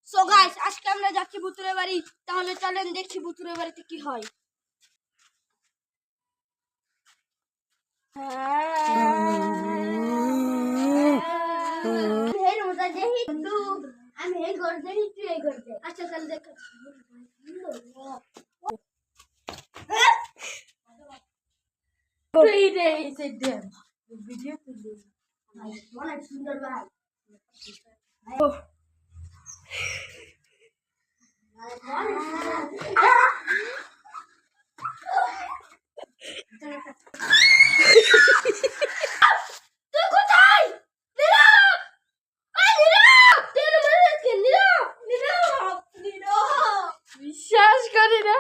So guys, আজকে আমরা যাচ্ছি ভূতুরের বাড়ি। তাহলে চলেন দেখছি ভূতুরের বাড়িতে কি হয়। আমি এই ঘর দেখি, তুই এই ঘর দেখ। আচ্ছা তাহলে দেখ। ভিডিও তুলি অনেক সুন্দর ভাই। বিশ্বাস করি না।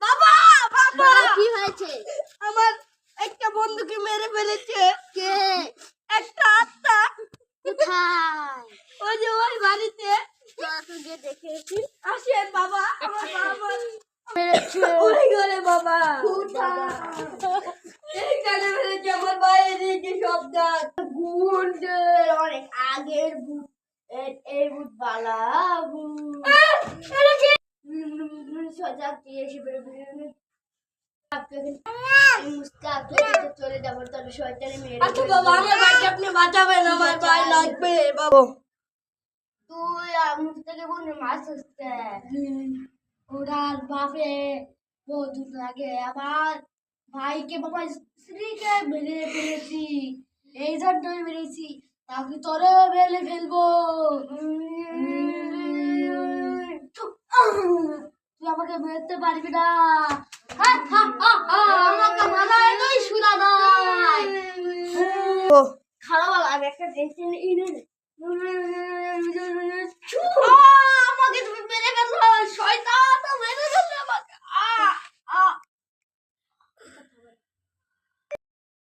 বাবা বাবা কি হয়েছে? আমার একটা বন্ধুকে মেরে ফেলেছে। কে? একটা আত্মা। কোথায়? ওই যে ওই বাড়িতে। চল গিয়ে দেখে আসি। আসেন বাবা, আমার বাবা মেরেছে। ওই ঘরে বাবা। এইখানে মেরেছে আমার বাইরে যে শব্দ। গুন্ডের অনেক আগের ভূত। এই ভূত বালা ভূত। সজাগ দিয়ে এসে বেরোবে। চলে যাবো তাহলে শয়তানি মেরে। আচ্ছা বাবা, আমার ভাইকে আপনি বাঁচাবেন, আমার ভাই লাগবে বাবা। তুই মুখ থেকে বলে মাছ আসতে ওরার বাপে বহুত লাগে। আমার ভাইকে বাবা স্ত্রীকে মেরে ফেলেছি, এই জন্যই মেরেছি। তাকে তোরে মেরে ফেলবো। তুই আমাকে মেরতে পারবি না। আমাকে মারায় নই সুরা নয়। খারাপ আমি একটা টেনশন